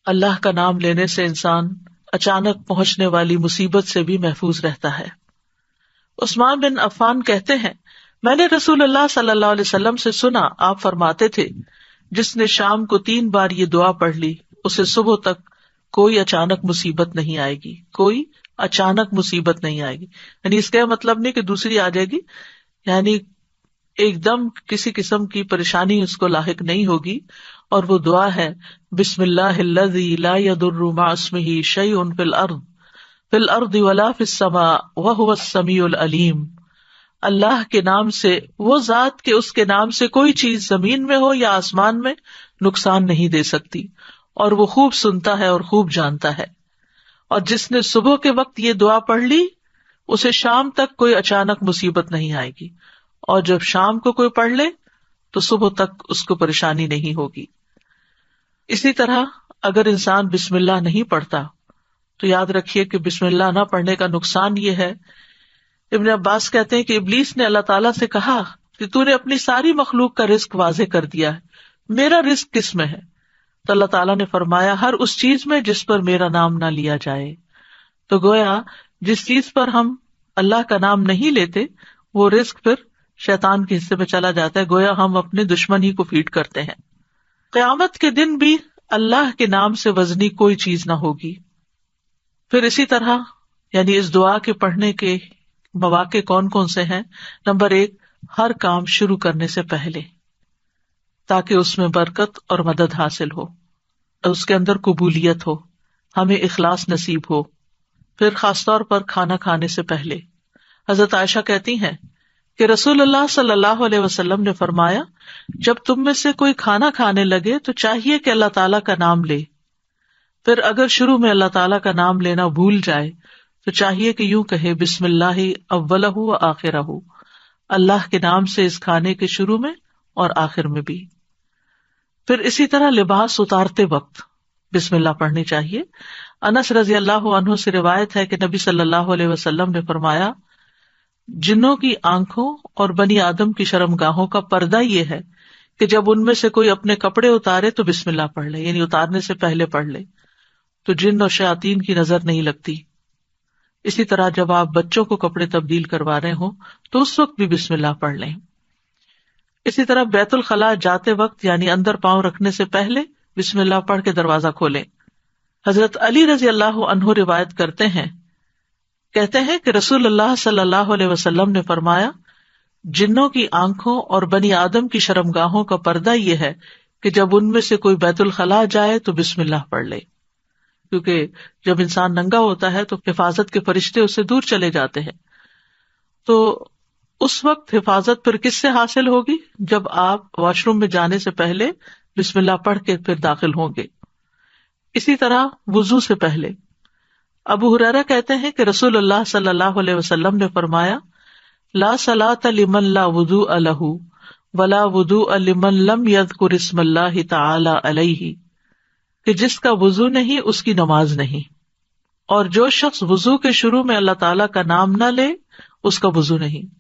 اللہ کا نام لینے سے انسان اچانک پہنچنے والی مصیبت سے بھی محفوظ رہتا ہے۔ عثمان بن عفان کہتے ہیں، میں نے رسول اللہ صلی اللہ علیہ وسلم سے سنا، آپ فرماتے تھے، جس نے شام کو 3 بار یہ دعا پڑھ لی اسے صبح تک کوئی اچانک مصیبت نہیں آئے گی، کوئی اچانک مصیبت نہیں آئے گی۔ یعنی اس کا مطلب نہیں کہ دوسری آ جائے گی، یعنی ایک دم کسی قسم کی پریشانی اس کو لاحق نہیں ہوگی۔ اور وہ دعا ہے، بسم اللہ الذی لا یضر مع اسمہ شیء فی الارض ولا فی السماء وہو السمیع العلیم۔ اللہ کے نام سے، وہ ذات کہ اس کے نام سے کوئی چیز زمین میں ہو یا آسمان میں نقصان نہیں دے سکتی، اور وہ خوب سنتا ہے اور خوب جانتا ہے۔ اور جس نے صبح کے وقت یہ دعا پڑھ لی اسے شام تک کوئی اچانک مصیبت نہیں آئے گی، اور جب شام کو کوئی پڑھ لے تو صبح تک اس کو پریشانی نہیں ہوگی۔ اسی طرح اگر انسان بسم اللہ نہیں پڑھتا تو یاد رکھیے کہ بسم اللہ نہ پڑھنے کا نقصان یہ ہے، ابن عباس کہتے ہیں کہ ابلیس نے اللہ تعالیٰ سے کہا کہ تو نے اپنی ساری مخلوق کا رزق واضح کر دیا ہے، میرا رزق کس میں ہے؟ تو اللہ تعالیٰ نے فرمایا، ہر اس چیز میں جس پر میرا نام نہ لیا جائے۔ تو گویا جس چیز پر ہم اللہ کا نام نہیں لیتے وہ رزق پھر شیطان کے حصے میں چلا جاتا ہے، گویا ہم اپنے دشمن ہی کو فیڈ کرتے ہیں۔ قیامت کے دن بھی اللہ کے نام سے وزنی کوئی چیز نہ ہوگی۔ پھر اسی طرح یعنی اس دعا کے پڑھنے کے مواقع کون کون سے ہیں؟ نمبر 1، ہر کام شروع کرنے سے پہلے، تاکہ اس میں برکت اور مدد حاصل ہو، اس کے اندر قبولیت ہو، ہمیں اخلاص نصیب ہو۔ پھر خاص طور پر کھانا کھانے سے پہلے، حضرت عائشہ کہتی ہیں کہ رسول اللہ صلی اللہ علیہ وسلم نے فرمایا، جب تم میں سے کوئی کھانا کھانے لگے تو چاہیے کہ اللہ تعالیٰ کا نام لے، پھر اگر شروع میں اللہ تعالیٰ کا نام لینا بھول جائے تو چاہیے کہ یوں کہے، بسم اللہ اولہ و آخرہ، اللہ کے نام سے اس کھانے کے شروع میں اور آخر میں بھی۔ پھر اسی طرح لباس اتارتے وقت بسم اللہ پڑھنی چاہیے۔ انس رضی اللہ عنہ سے روایت ہے کہ نبی صلی اللہ علیہ وسلم نے فرمایا، جنوں کی آنکھوں اور بنی آدم کی شرمگاہوں کا پردہ یہ ہے کہ جب ان میں سے کوئی اپنے کپڑے اتارے تو بسم اللہ پڑھ لے، یعنی اتارنے سے پہلے پڑھ لے، تو جن اور شیاطین کی نظر نہیں لگتی۔ اسی طرح جب آپ بچوں کو کپڑے تبدیل کروا رہے ہوں تو اس وقت بھی بسم اللہ پڑھ لیں۔ اسی طرح بیت الخلاء جاتے وقت یعنی اندر پاؤں رکھنے سے پہلے بسم اللہ پڑھ کے دروازہ کھولیں۔ حضرت علی رضی اللہ عنہ روایت کرتے ہیں، کہتے ہیں کہ رسول اللہ صلی اللہ علیہ وسلم نے فرمایا، جنوں کی آنکھوں اور بنی آدم کی شرمگاہوں کا پردہ یہ ہے کہ جب ان میں سے کوئی بیت الخلاء جائے تو بسم اللہ پڑھ لے، کیونکہ جب انسان ننگا ہوتا ہے تو حفاظت کے فرشتے اس سے دور چلے جاتے ہیں۔ تو اس وقت حفاظت پھر کس سے حاصل ہوگی؟ جب آپ واش روم میں جانے سے پہلے بسم اللہ پڑھ کے پھر داخل ہوں گے۔ اسی طرح وضو سے پہلے ابو ہریرہ کہتے ہیں کہ رسول اللہ صلی اللہ علیہ وسلم نے فرمایا، لا صلاۃ لمن لا وضوء لہ ولا وضوء لمن لم یذکر اسم اللہ تعالی علیہ، کہ جس کا وضو نہیں اس کی نماز نہیں، اور جو شخص وضو کے شروع میں اللہ تعالیٰ کا نام نہ لے اس کا وضو نہیں۔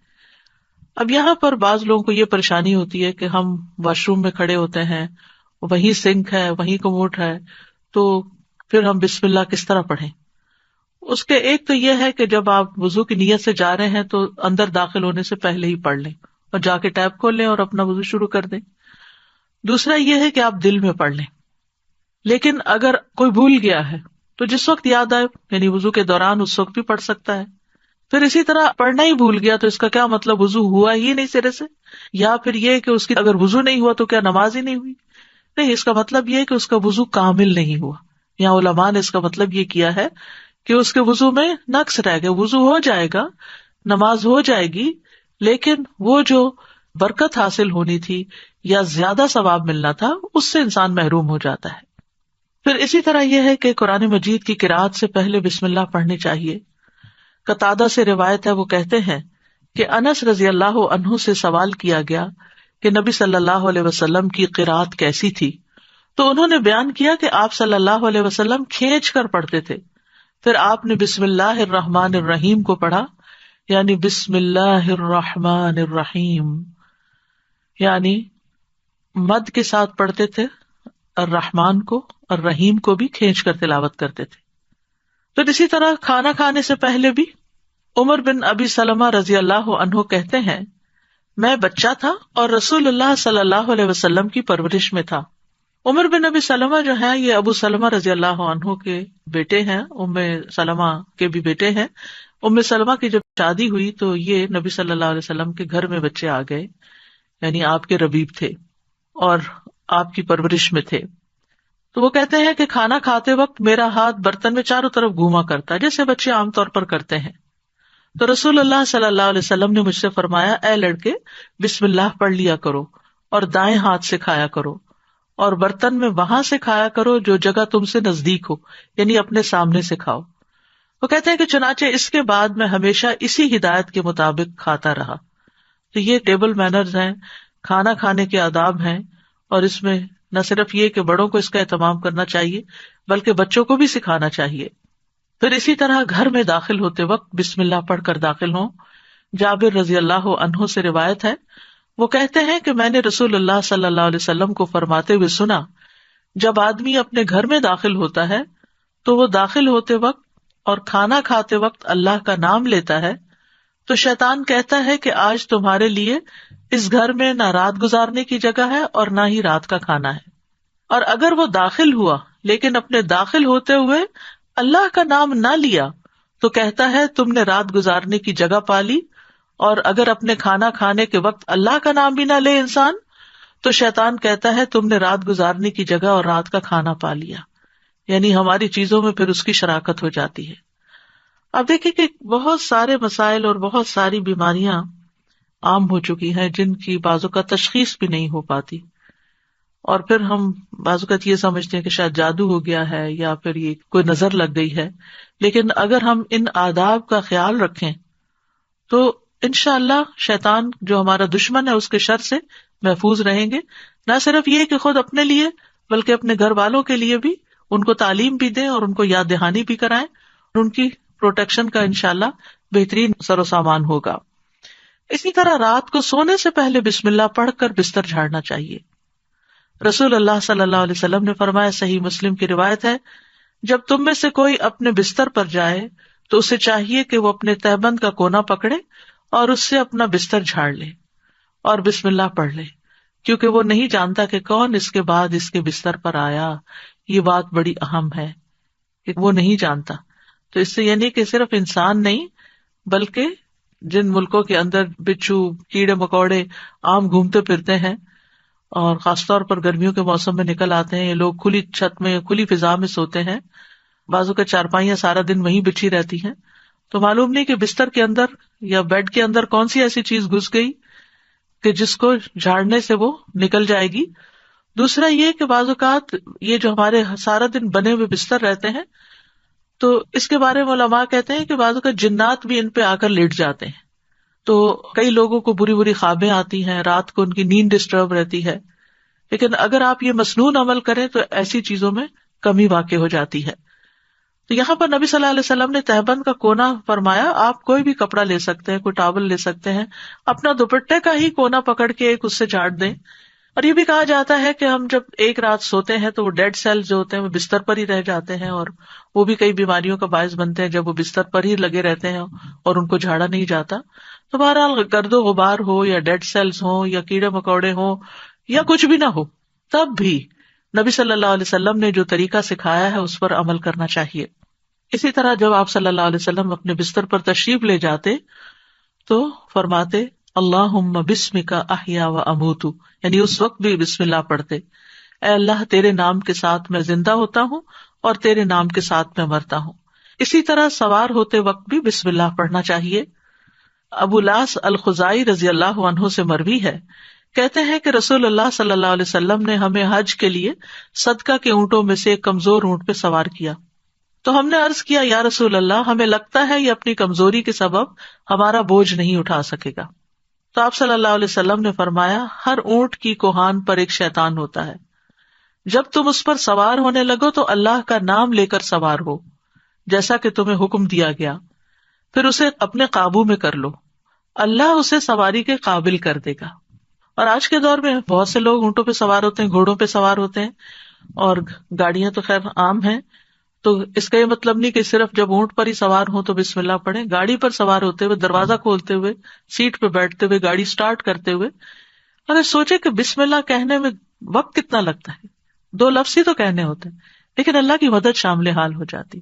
اب یہاں پر بعض لوگوں کو یہ پریشانی ہوتی ہے کہ ہم واش روم میں کھڑے ہوتے ہیں، وہیں سنک ہے، وہیں کموڈ ہے، تو پھر ہم بسم اللہ کس طرح پڑھیں؟ اس کے ایک تو یہ ہے کہ جب آپ وضو کی نیت سے جا رہے ہیں تو اندر داخل ہونے سے پہلے ہی پڑھ لیں اور جا کے ٹیپ کھول لیں اور اپنا وضو شروع کر دیں۔ دوسرا یہ ہے کہ آپ دل میں پڑھ لیں، لیکن اگر کوئی بھول گیا ہے تو جس وقت یاد آئے یعنی وضو کے دوران اس وقت بھی پڑھ سکتا ہے۔ پھر اسی طرح پڑھنا ہی بھول گیا تو اس کا کیا مطلب وضو ہوا ہی نہیں سرے سے، یا پھر یہ کہ اس کی اگر وضو نہیں ہوا تو کیا نماز ہی نہیں ہوئی؟ نہیں، اس کا مطلب یہ ہے کہ اس کا وضو کامل نہیں ہوا۔ یہاں علماء نے اس کا مطلب یہ کیا ہے کہ اس کے وضو میں نقص رہ گیا، وضو ہو جائے گا، نماز ہو جائے گی، لیکن وہ جو برکت حاصل ہونی تھی یا زیادہ ثواب ملنا تھا اس سے انسان محروم ہو جاتا ہے۔ پھر اسی طرح یہ ہے کہ قرآن مجید کی قرأت سے پہلے بسم اللہ پڑھنی چاہیے۔ قتادہ سے روایت ہے، وہ کہتے ہیں کہ انس رضی اللہ عنہ سے سوال کیا گیا کہ نبی صلی اللہ علیہ وسلم کی قرأت کیسی تھی، تو انہوں نے بیان کیا کہ آپ صلی اللہ علیہ وسلم کھینچ کر پڑھتے تھے، پھر آپ نے بسم اللہ الرحمن الرحیم کو پڑھا، یعنی بسم اللہ الرحمن الرحیم، یعنی مد کے ساتھ پڑھتے تھے، الرحمن کو اور رحیم کو بھی کھینچ کر تلاوت کرتے تھے۔ پھر اسی طرح کھانا کھانے سے پہلے بھی عمر بن ابی سلمہ رضی اللہ عنہ کہتے ہیں، میں بچہ تھا اور رسول اللہ صلی اللہ علیہ وسلم کی پرورش میں تھا۔ عمر بن ابی سلمہ جو ہیں یہ ابو سلمہ رضی اللہ عنہ کے بیٹے ہیں، ام سلمہ کے بھی بیٹے ہیں۔ ام سلمہ کی جب شادی ہوئی تو یہ نبی صلی اللہ علیہ وسلم کے گھر میں بچے آ گئے، یعنی آپ کے ربیب تھے اور آپ کی پرورش میں تھے۔ تو وہ کہتے ہیں کہ کھانا کھاتے وقت میرا ہاتھ برتن میں چاروں طرف گھوما کرتا جیسے بچے عام طور پر کرتے ہیں۔ تو رسول اللہ صلی اللہ علیہ وسلم نے مجھ سے فرمایا، اے لڑکے بسم اللہ پڑھ لیا کرو اور دائیں ہاتھ سے کھایا کرو، اور برتن میں وہاں سے کھایا کرو جو جگہ تم سے نزدیک ہو، یعنی اپنے سامنے سے کھاؤ۔ وہ کہتے ہیں کہ چنانچہ اس کے بعد میں ہمیشہ اسی ہدایت کے مطابق کھاتا رہا۔ تو یہ ٹیبل مینرز ہیں، کھانا کھانے کے آداب ہیں، اور اس میں نہ صرف یہ کہ بڑوں کو اس کا اہتمام کرنا چاہیے بلکہ بچوں کو بھی سکھانا چاہیے۔ پھر اسی طرح گھر میں داخل ہوتے وقت بسم اللہ پڑھ کر داخل ہوں۔ جابر رضی اللہ عنہ سے روایت ہے، وہ کہتے ہیں کہ میں نے رسول اللہ صلی اللہ علیہ وسلم کو فرماتے ہوئے سنا، جب آدمی اپنے گھر میں داخل ہوتا ہے تو وہ داخل ہوتے وقت اور کھانا کھاتے وقت اللہ کا نام لیتا ہے تو شیطان کہتا ہے کہ آج تمہارے لیے اس گھر میں نہ رات گزارنے کی جگہ ہے اور نہ ہی رات کا کھانا ہے۔ اور اگر وہ داخل ہوا لیکن اپنے داخل ہوتے ہوئے اللہ کا نام نہ لیا تو کہتا ہے تم نے رات گزارنے کی جگہ پا لی، اور اگر اپنے کھانا کھانے کے وقت اللہ کا نام بھی نہ لے انسان تو شیطان کہتا ہے تم نے رات گزارنے کی جگہ اور رات کا کھانا پا لیا، یعنی ہماری چیزوں میں پھر اس کی شراکت ہو جاتی ہے۔ اب دیکھیں کہ بہت سارے مسائل اور بہت ساری بیماریاں عام ہو چکی ہیں جن کی بعض اوقات تشخیص بھی نہیں ہو پاتی، اور پھر ہم بعض اوقات یہ سمجھتے ہیں کہ شاید جادو ہو گیا ہے یا پھر یہ کوئی نظر لگ گئی ہے، لیکن اگر ہم ان آداب کا خیال رکھیں تو انشاءاللہ شیطان جو ہمارا دشمن ہے اس کے شر سے محفوظ رہیں گے۔ نہ صرف یہ کہ خود اپنے لیے بلکہ اپنے گھر والوں کے لیے بھی ان کو تعلیم بھی دیں اور ان کو یاد دہانی بھی کرائیں، اور ان کی پروٹیکشن کا انشاءاللہ بہترین سر و سامان ہوگا۔ اسی طرح رات کو سونے سے پہلے بسم اللہ پڑھ کر بستر جھاڑنا چاہیے۔ رسول اللہ صلی اللہ علیہ وسلم نے فرمایا، صحیح مسلم کی روایت ہے، جب تم میں سے کوئی اپنے بستر پر جائے تو اسے چاہیے کہ وہ اپنے تہبند کا کونا پکڑے اور اس سے اپنا بستر جھاڑ لے اور بسم اللہ پڑھ لے، کیونکہ وہ نہیں جانتا کہ کون اس کے بعد اس کے بستر پر آیا۔ یہ بات بڑی اہم ہے کہ وہ نہیں جانتا۔ تو اس سے یعنی کہ صرف انسان نہیں بلکہ جن ملکوں کے اندر بچھو کیڑے مکوڑے عام گھومتے پھرتے ہیں اور خاص طور پر گرمیوں کے موسم میں نکل آتے ہیں، یہ لوگ کھلی چھت میں کھلی فضا میں سوتے ہیں، بازو کے چارپائیاں سارا دن وہیں بچھی رہتی ہیں، تو معلوم نہیں کہ بستر کے اندر یا بیڈ کے اندر کون سی ایسی چیز گھس گئی کہ جس کو جھاڑنے سے وہ نکل جائے گی۔ دوسرا یہ کہ بعض اوقات یہ جو ہمارے سارا دن بنے ہوئے بستر رہتے ہیں تو اس کے بارے میں علماء کہتے ہیں کہ بعض اوقات جنات بھی ان پہ آ کر لیٹ جاتے ہیں، تو کئی لوگوں کو بری بری خوابیں آتی ہیں، رات کو ان کی نیند ڈسٹرب رہتی ہے۔ لیکن اگر آپ یہ مسنون عمل کریں تو ایسی چیزوں میں کمی واقع ہو جاتی ہے۔ تو یہاں پر نبی صلی اللہ علیہ وسلم نے تہبند کا کونا فرمایا، آپ کوئی بھی کپڑا لے سکتے ہیں، کوئی ٹاول لے سکتے ہیں، اپنا دوپٹے کا ہی کونا پکڑ کے ایک اس سے چاٹ دیں۔ اور یہ بھی کہا جاتا ہے کہ ہم جب ایک رات سوتے ہیں تو وہ ڈیڈ سیل جو ہوتے ہیں وہ بستر پر ہی رہ جاتے ہیں، اور وہ بھی کئی بیماریوں کا باعث بنتے ہیں جب وہ بستر پر ہی لگے رہتے ہیں اور ان کو جھاڑا نہیں جاتا۔ تو بہرحال گرد و غبار ہو یا ڈیڈ سیلز ہوں یا کیڑے مکوڑے ہوں یا کچھ بھی نہ ہو، تب بھی نبی صلی اللہ علیہ وسلم نے جو طریقہ سکھایا ہے اس پر عمل کرنا چاہیے۔ اسی طرح جب آپ صلی اللہ علیہ وسلم اپنے بستر پر تشریف لے جاتے تو فرماتے اللہم بسمک احیا و اموت، یعنی اس وقت بھی بسم اللہ پڑھتے، اے اللہ تیرے نام کے ساتھ میں زندہ ہوتا ہوں اور تیرے نام کے ساتھ میں مرتا ہوں۔ اسی طرح سوار ہوتے وقت بھی بسم اللہ پڑھنا چاہیے۔ ابو لاس الخزائی رضی اللہ عنہ سے مروی ہے، کہتے ہیں کہ رسول اللہ صلی اللہ علیہ وسلم نے ہمیں حج کے لیے صدقہ کے اونٹوں میں سے ایک کمزور اونٹ پہ سوار کیا، تو ہم نے عرض کیا یا رسول اللہ ہمیں لگتا ہے یہ اپنی کمزوری کے سبب ہمارا بوجھ نہیں اٹھا سکے گا۔ تو آپ صلی اللہ علیہ وسلم نے فرمایا ہر اونٹ کی کوہان پر ایک شیطان ہوتا ہے، جب تم اس پر سوار ہونے لگو تو اللہ کا نام لے کر سوار ہو جیسا کہ تمہیں حکم دیا گیا، پھر اسے اپنے قابو میں کر لو، اللہ اسے سواری کے قابل کر دے گا۔ اور آج کے دور میں بہت سے لوگ اونٹوں پہ سوار ہوتے ہیں، گھوڑوں پہ سوار ہوتے ہیں، اور گاڑیاں تو خیر عام ہیں، تو اس کا یہ مطلب نہیں کہ صرف جب اونٹ پر ہی سوار ہوں تو بسم اللہ پڑھیں. گاڑی پر سوار ہوتے ہوئے، دروازہ کھولتے ہوئے، سیٹ پہ بیٹھتے ہوئے، گاڑی سٹارٹ کرتے ہوئے اگر سوچے کہ بسم اللہ کہنے میں وقت کتنا لگتا ہے، 2 لفظ ہی تو کہنے ہوتے ہیں، لیکن اللہ کی مدد شامل حال ہو جاتی،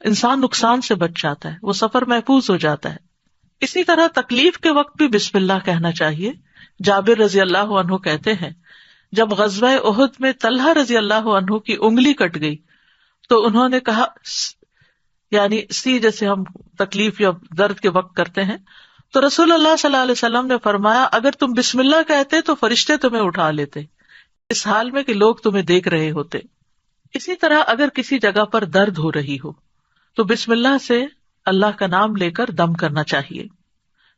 انسان نقصان سے بچ جاتا ہے، وہ سفر محفوظ ہو جاتا ہے. اسی طرح تکلیف کے وقت بھی بسم اللہ کہنا چاہیے. جابر رضی اللہ عنہ کہتے ہیں جب غزوہ احد میں طلحہ رضی اللہ عنہ کی انگلی کٹ گئی تو انہوں نے کہا، یعنی سی جیسے ہم تکلیف یا درد کے وقت کرتے ہیں، تو رسول اللہ صلی اللہ علیہ وسلم نے فرمایا اگر تم بسم اللہ کہتے تو فرشتے تمہیں اٹھا لیتے، اس حال میں کہ لوگ تمہیں دیکھ رہے ہوتے. اسی طرح اگر کسی جگہ پر درد ہو رہی ہو تو بسم اللہ سے اللہ کا نام لے کر دم کرنا چاہیے.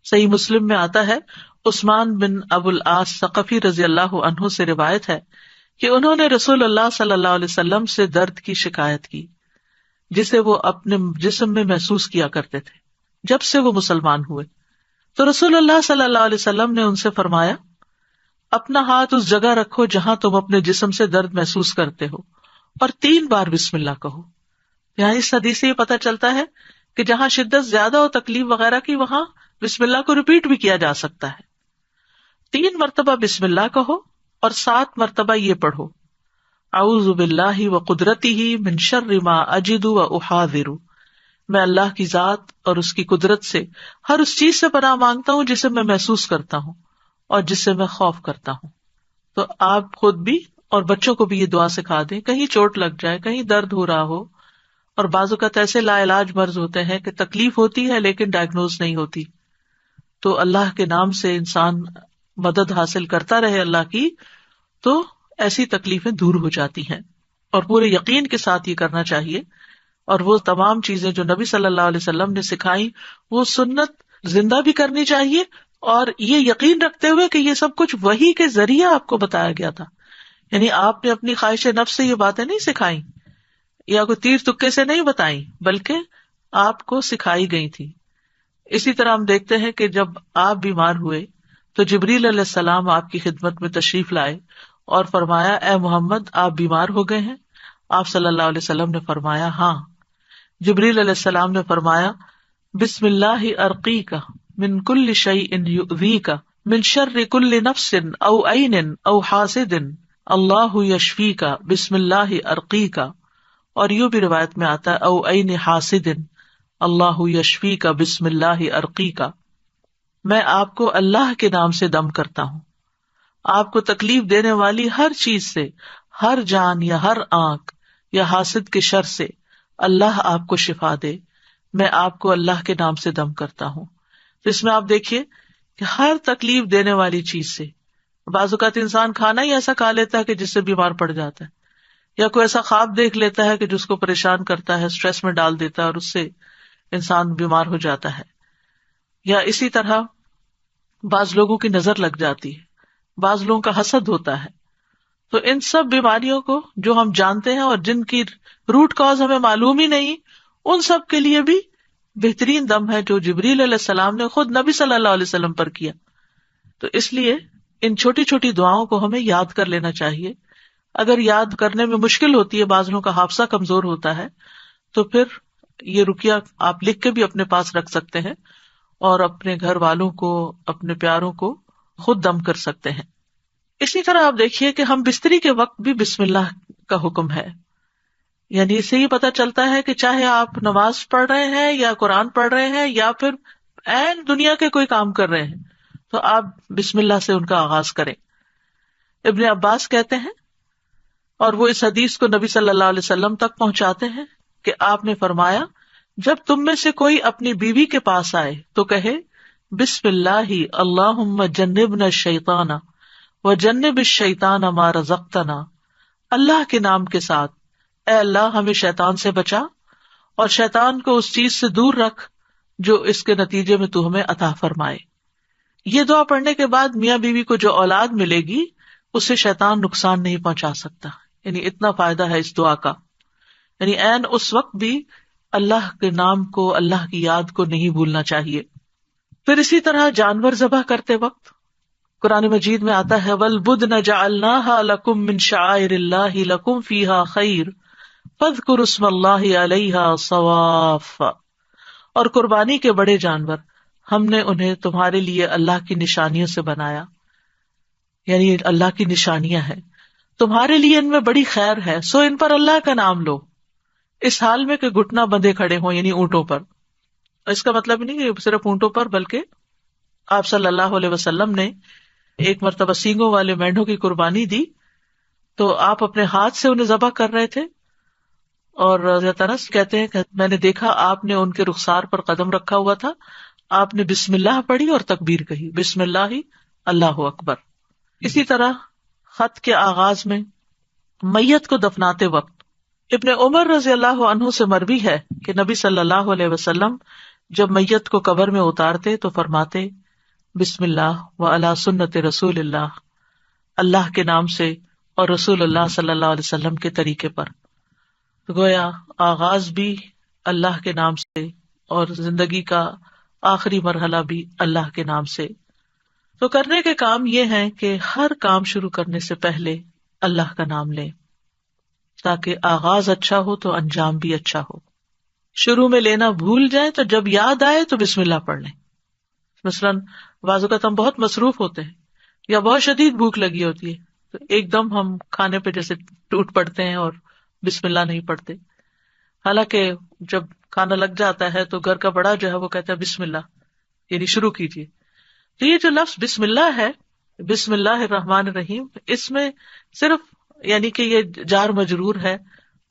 صحیح مسلم میں آتا ہے، عثمان بن ابو العاص ثقفی رضی اللہ عنہ سے روایت ہے کہ انہوں نے رسول اللہ صلی اللہ علیہ وسلم سے درد کی شکایت کی جسے وہ اپنے جسم میں محسوس کیا کرتے تھے جب سے وہ مسلمان ہوئے. تو رسول اللہ صلی اللہ علیہ وسلم نے ان سے فرمایا اپنا ہاتھ اس جگہ رکھو جہاں تم اپنے جسم سے درد محسوس کرتے ہو اور 3 بار بسم اللہ کہو. یہاں اس حدیث سے یہ پتہ چلتا ہے کہ جہاں شدت زیادہ ہو تکلیف وغیرہ کی وہاں بسم اللہ کو ریپیٹ بھی کیا جا سکتا ہے. 3 مرتبہ بسم اللہ کہو اور 7 مرتبہ یہ پڑھو اعوذ باللہ وقدرتہ من شر ما اجد واحاذر، میں اللہ کی ذات اور اس کی قدرت سے ہر اس چیز سے پناہ مانگتا ہوں جسے میں محسوس کرتا ہوں اور جس سے میں خوف کرتا ہوں. تو آپ خود بھی اور بچوں کو بھی یہ دعا سکھا دیں، کہیں چوٹ لگ جائے، کہیں درد ہو رہا ہو، اور بعض اوقات ایسے لا علاج مرض ہوتے ہیں کہ تکلیف ہوتی ہے لیکن ڈائگنوز نہیں ہوتی، تو اللہ کے نام سے انسان مدد حاصل کرتا رہے اللہ کی، تو ایسی تکلیفیں دور ہو جاتی ہیں. اور پورے یقین کے ساتھ یہ کرنا چاہیے، اور وہ تمام چیزیں جو نبی صلی اللہ علیہ وسلم نے سکھائی وہ سنت زندہ بھی کرنی چاہیے، اور یہ یقین رکھتے ہوئے کہ یہ سب کچھ وحی کے ذریعے آپ کو بتایا گیا تھا. یعنی آپ نے اپنی خواہش نفس سے یہ باتیں نہیں سکھائیں یا کوئی تیر تکے سے نہیں بتائیں، بلکہ آپ کو سکھائی گئی تھی. اسی طرح ہم دیکھتے ہیں کہ جب آپ بیمار ہوئے تو جبریل علیہ السلام آپ کی خدمت میں تشریف لائے اور فرمایا اے محمد آپ بیمار ہو گئے ہیں؟ آپ صلی اللہ علیہ وسلم نے فرمایا ہاں. جبریل علیہ السلام نے فرمایا بسم اللہ ارقیک من کل شیء یؤذیک من شر کل نفس او عین او حاسد اللہ یشفیک بسم اللہ ارقیک. اور یوں بھی روایت میں آتا ہے او عین حاسد اللہ یشفیک بسم اللہ ارقیک. میں آپ کو اللہ کے نام سے دم کرتا ہوں، آپ کو تکلیف دینے والی ہر چیز سے، ہر جان یا ہر آنکھ یا حاسد کے شر سے اللہ آپ کو شفا دے. میں آپ کو اللہ کے نام سے دم کرتا ہوں. تو اس میں آپ دیکھیے کہ ہر تکلیف دینے والی چیز سے، بعض اوقات انسان کھانا ہی ایسا کھا لیتا ہے کہ جس سے بیمار پڑ جاتا ہے، یا کوئی ایسا خواب دیکھ لیتا ہے کہ جس کو پریشان کرتا ہے، اسٹریس میں ڈال دیتا ہے اور اس سے انسان بیمار ہو جاتا ہے. یا اسی طرح بعض لوگوں کی نظر لگ جاتی ہے، بعض لوگوں کا حسد ہوتا ہے. تو ان سب بیماریوں کو جو ہم جانتے ہیں اور جن کی روٹ کاز ہمیں معلوم ہی نہیں، ان سب کے لیے بھی بہترین دم ہے جو جبریل علیہ السلام نے خود نبی صلی اللہ علیہ وسلم پر کیا. تو اس لیے ان چھوٹی چھوٹی دعاؤں کو ہمیں یاد کر لینا چاہیے. اگر یاد کرنے میں مشکل ہوتی ہے، بعض لوگوں کا حافظہ کمزور ہوتا ہے، تو پھر یہ رقیہ آپ لکھ کے بھی اپنے پاس رکھ سکتے ہیں اور اپنے گھر والوں کو، اپنے پیاروں کو خود دم کر سکتے ہیں. اسی طرح آپ دیکھیے کہ ہم بستری کے وقت بھی بسم اللہ کا حکم ہے. یعنی اس سے یہ پتہ چلتا ہے کہ چاہے آپ نماز پڑھ رہے ہیں یا قرآن پڑھ رہے ہیں یا پھر عین دنیا کے کوئی کام کر رہے ہیں، تو آپ بسم اللہ سے ان کا آغاز کریں. ابن عباس کہتے ہیں، اور وہ اس حدیث کو نبی صلی اللہ علیہ وسلم تک پہنچاتے ہیں کہ آپ نے فرمایا جب تم میں سے کوئی اپنی بیوی کے پاس آئے تو کہے بسم اللہ اللہم جنبنا الشیطان وجنب الشیطان ما رزقتنا. اللہ کے نام کے ساتھ اے اللہ ہمیں شیطان سے بچا اور شیطان کو اس چیز سے دور رکھ جو اس کے نتیجے میں تو ہمیں عطا فرمائے. یہ دعا پڑھنے کے بعد میاں بیوی کو جو اولاد ملے گی اسے شیطان نقصان نہیں پہنچا سکتا. یعنی اتنا فائدہ ہے اس دعا کا. یعنی عین اس وقت بھی اللہ کے نام کو، اللہ کی یاد کو نہیں بھولنا چاہیے. پھر اسی طرح جانور ذبح کرتے وقت قرآن مجید میں آتا ہے وَالْبُدْنَ جَعَلْنَاهَا لَكُم مِّن شَعَائِرِ اللَّهِ لَكُم فِيهَا خَيْرٌ فَاذْكُرُوا اسْمَ اللَّهِ عَلَيْهَا صَوَافَّ، اور قربانی کے بڑے جانور ہم نے انہیں تمہارے لیے اللہ کی نشانیوں سے بنایا، یعنی اللہ کی نشانیاں ہیں، تمہارے لیے ان میں بڑی خیر ہے، سو ان پر اللہ کا نام لو، اس حال میں کہ گھٹنا بندھے کھڑے ہوں، یعنی اونٹوں پر۔ اس کا مطلب نہیں کہ صرف اونٹوں پر، بلکہ آپ صلی اللہ علیہ وسلم نے ایک مرتبہ سینگوں والے مینڈوں کی قربانی دی تو آپ اپنے ہاتھ سے انہیں ذبح کر رہے تھے، اور حضرت انس کہتے ہیں کہ میں نے دیکھا آپ نے ان کے رخسار پر قدم رکھا ہوا تھا، آپ نے بسم اللہ پڑھی اور تکبیر کہی، بسم اللہ اللہ اکبر۔ اسی طرح خط کے آغاز میں میت کو دفناتے وقت ابن عمر رضی اللہ عنہ سے مروی ہے کہ نبی صلی اللہ علیہ وسلم جب میت کو قبر میں اتارتے تو فرماتے بسم اللہ وعلی سنت رسول اللہ، اللہ کے نام سے اور رسول اللہ صلی اللہ علیہ وسلم کے طریقے پر۔ گویا آغاز بھی اللہ کے نام سے اور زندگی کا آخری مرحلہ بھی اللہ کے نام سے۔ تو کرنے کے کام یہ ہیں کہ ہر کام شروع کرنے سے پہلے اللہ کا نام لیں، تاکہ آغاز اچھا ہو تو انجام بھی اچھا ہو۔ شروع میں لینا بھول جائیں تو جب یاد آئے تو بسم اللہ پڑھ لیں۔ مثلاً بعض اوقات ہم بہت مصروف ہوتے ہیں یا بہت شدید بھوک لگی ہوتی ہے تو ایک دم ہم کھانے پہ جیسے ٹوٹ پڑتے ہیں اور بسم اللہ نہیں پڑھتے، حالانکہ جب کھانا لگ جاتا ہے تو گھر کا بڑا جو ہے وہ کہتا ہے بسم اللہ، یعنی شروع کیجیے۔ تو یہ جو لفظ بسم اللہ ہے، بسم اللہ الرحمن الرحیم، اس میں صرف یعنی کہ یہ جار مجرور ہے،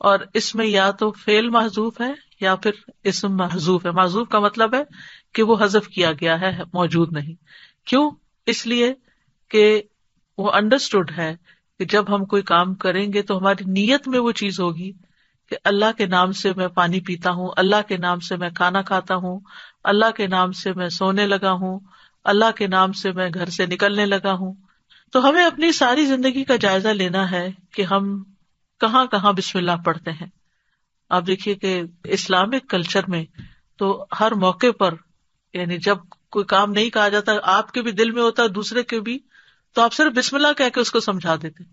اور اس میں یا تو فعل محذوف ہے یا پھر اسم محذوف ہے۔ محذوف کا مطلب ہے کہ وہ حذف کیا گیا ہے، موجود نہیں۔ کیوں؟ اس لیے کہ وہ انڈرسٹوڈ ہے کہ جب ہم کوئی کام کریں گے تو ہماری نیت میں وہ چیز ہوگی کہ اللہ کے نام سے میں پانی پیتا ہوں، اللہ کے نام سے میں کھانا کھاتا ہوں، اللہ کے نام سے میں سونے لگا ہوں، اللہ کے نام سے میں گھر سے نکلنے لگا ہوں۔ تو ہمیں اپنی ساری زندگی کا جائزہ لینا ہے کہ ہم کہاں کہاں بسم اللہ پڑھتے ہیں۔ آپ دیکھیے کہ اسلامک کلچر میں تو ہر موقع پر، یعنی جب کوئی کام نہیں کہا جاتا، آپ کے بھی دل میں ہوتا ہے دوسرے کے بھی، تو آپ صرف بسم اللہ کہہ کے اس کو سمجھا دیتے۔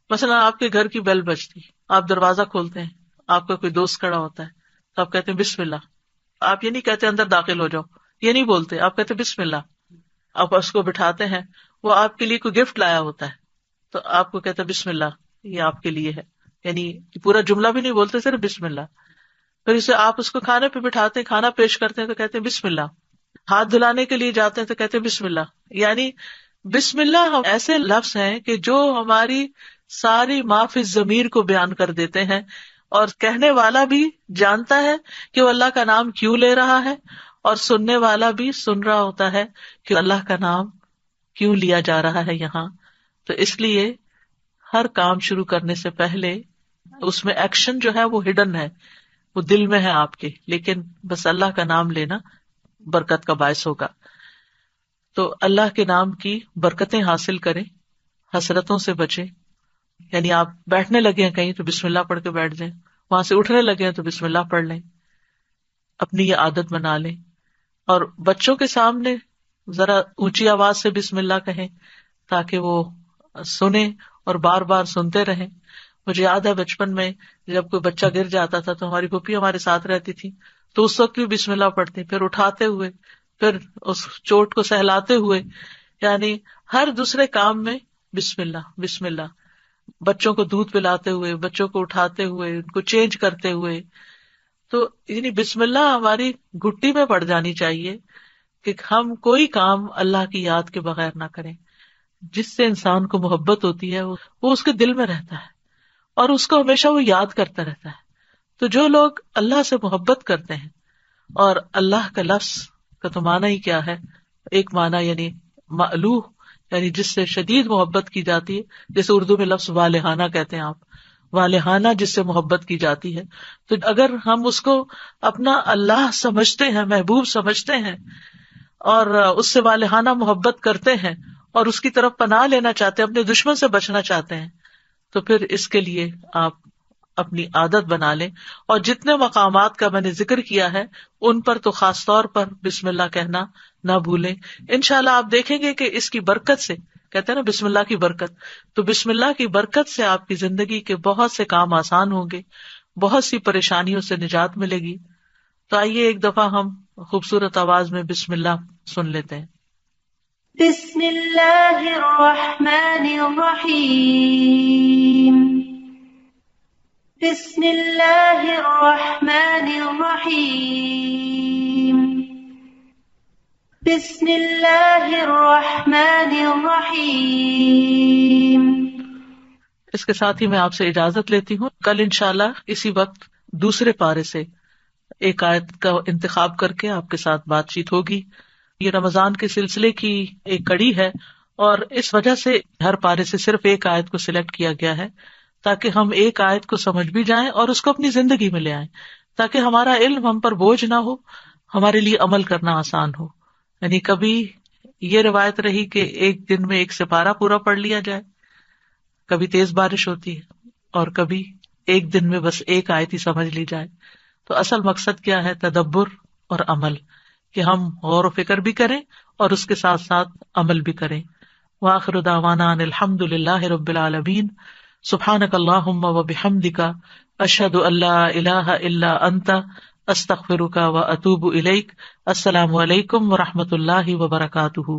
مثلا آپ کے گھر کی بیل بجتی، آپ دروازہ کھولتے ہیں، آپ کا کوئی دوست کھڑا ہوتا ہے تو آپ کہتے ہیں بسم اللہ۔ آپ یہ نہیں کہتے اندر داخل ہو جاؤ، یہ نہیں بولتے، آپ کہتے بسم اللہ۔ آپ اس کو بٹھاتے ہیں، وہ آپ کے لیے کوئی گفٹ لایا ہوتا ہے تو آپ کو کہتے ہیں بسم اللہ، یہ آپ کے لیے ہے، یعنی پورا جملہ بھی نہیں بولتے، صرف بسم اللہ۔ پھر اسے آپ اس کو کھانے پہ بٹھاتے ہیں، کھانا پیش کرتے ہیں تو کہتے ہیں بسم اللہ۔ ہاتھ دھلانے کے لیے جاتے ہیں تو کہتے ہیں بسم اللہ۔ یعنی بسم اللہ ایسے لفظ ہیں کہ جو ہماری ساری ما فی الضمیر کو بیان کر دیتے ہیں، اور کہنے والا بھی جانتا ہے کہ وہ اللہ کا نام کیوں لے رہا ہے، اور سننے والا بھی سن رہا ہوتا ہے کہ اللہ کا نام کیوں لیا جا رہا ہے یہاں۔ تو اس لیے ہر کام شروع کرنے سے پہلے اس میں ایکشن جو ہے وہ ہڈن ہے، وہ دل میں ہے آپ کے، لیکن بس اللہ کا نام لینا برکت کا باعث ہوگا۔ تو اللہ کے نام کی برکتیں حاصل کریں، حسرتوں سے بچیں۔ یعنی آپ بیٹھنے لگے ہیں کہیں تو بسم اللہ پڑھ کے بیٹھ جائیں، وہاں سے اٹھنے لگے ہیں تو بسم اللہ پڑھ لیں، اپنی یہ عادت بنا لیں۔ اور بچوں کے سامنے ذرا اونچی آواز سے بسم اللہ کہیں تاکہ وہ سنیں اور بار بار سنتے رہیں۔ مجھے یاد ہے بچپن میں جب کوئی بچہ گر جاتا تھا تو ہماری پھوپھی ہمارے ساتھ رہتی تھی، تو اس وقت بھی بسم اللہ پڑھتی، پھر اٹھاتے ہوئے، پھر اس چوٹ کو سہلاتے ہوئے، یعنی ہر دوسرے کام میں بسم اللہ بسم اللہ۔ بچوں کو دودھ پلاتے ہوئے، بچوں کو اٹھاتے ہوئے، ان کو چینج کرتے ہوئے، تو یعنی بسم اللہ ہماری گھٹی میں پڑ جانی چاہیے کہ ہم کوئی کام اللہ کی یاد کے بغیر نہ کریں۔ جس سے انسان کو محبت ہوتی ہے وہ اس کے دل میں رہتا ہے اور اس کو ہمیشہ وہ یاد کرتا رہتا ہے۔ تو جو لوگ اللہ سے محبت کرتے ہیں، اور اللہ کا لفظ کا تو معنی ہی کیا ہے، ایک معنی یعنی مألوہ، یعنی جس سے شدید محبت کی جاتی ہے، جیسے اردو میں لفظ والہانہ کہتے ہیں آپ، والہانہ جس سے محبت کی جاتی ہے۔ تو اگر ہم اس کو اپنا اللہ سمجھتے ہیں، محبوب سمجھتے ہیں، اور اس سے والہانہ محبت کرتے ہیں، اور اس کی طرف پناہ لینا چاہتے ہیں، اپنے دشمن سے بچنا چاہتے ہیں، تو پھر اس کے لیے آپ اپنی عادت بنا لیں۔ اور جتنے مقامات کا میں نے ذکر کیا ہے ان پر تو خاص طور پر بسم اللہ کہنا نہ بھولیں۔ انشاءاللہ آپ دیکھیں گے کہ اس کی برکت سے کہتے ہیں نا بسم اللہ کی برکت، تو بسم اللہ کی برکت سے آپ کی زندگی کے بہت سے کام آسان ہوں گے، بہت سی پریشانیوں سے نجات ملے گی. تو آئیے ایک دفعہ ہم خوبصورت آواز میں بسم اللہ سن لیتے ہیں. بسم اللہ الرحمن الرحیم. بسم اللہ الرحمن الرحیم. بسم اللہ الرحمن الرحیم. اس کے ساتھ ہی میں آپ سے اجازت لیتی ہوں. کل انشاءاللہ اسی وقت دوسرے پارے سے ایک آیت کا انتخاب کر کے آپ کے ساتھ بات چیت ہوگی. یہ رمضان کے سلسلے کی ایک کڑی ہے اور اس وجہ سے ہر پارے سے صرف ایک آیت کو سلیکٹ کیا گیا ہے تاکہ ہم ایک آیت کو سمجھ بھی جائیں اور اس کو اپنی زندگی میں لے آئیں، تاکہ ہمارا علم ہم پر بوجھ نہ ہو، ہمارے لیے عمل کرنا آسان ہو. یعنی کبھی یہ روایت رہی کہ ایک دن میں ایک سپارہ پورا پڑھ لیا جائے، کبھی تیز بارش ہوتی ہے اور کبھی ایک دن میں بس ایک آیت ہی سمجھ لی جائے. تو اصل مقصد کیا ہے؟ تدبر اور عمل، کہ ہم غور و فکر بھی کریں اور اس کے ساتھ ساتھ عمل بھی کریں. وآخر دعوانا ان الحمد للہ رب العالمین. سبحانک اللہم و بحمدک، اشہد ان لا الہ الا انت، استغفرک و اتوب الیک. السلام علیکم و رحمۃ اللہ وبرکاتہ.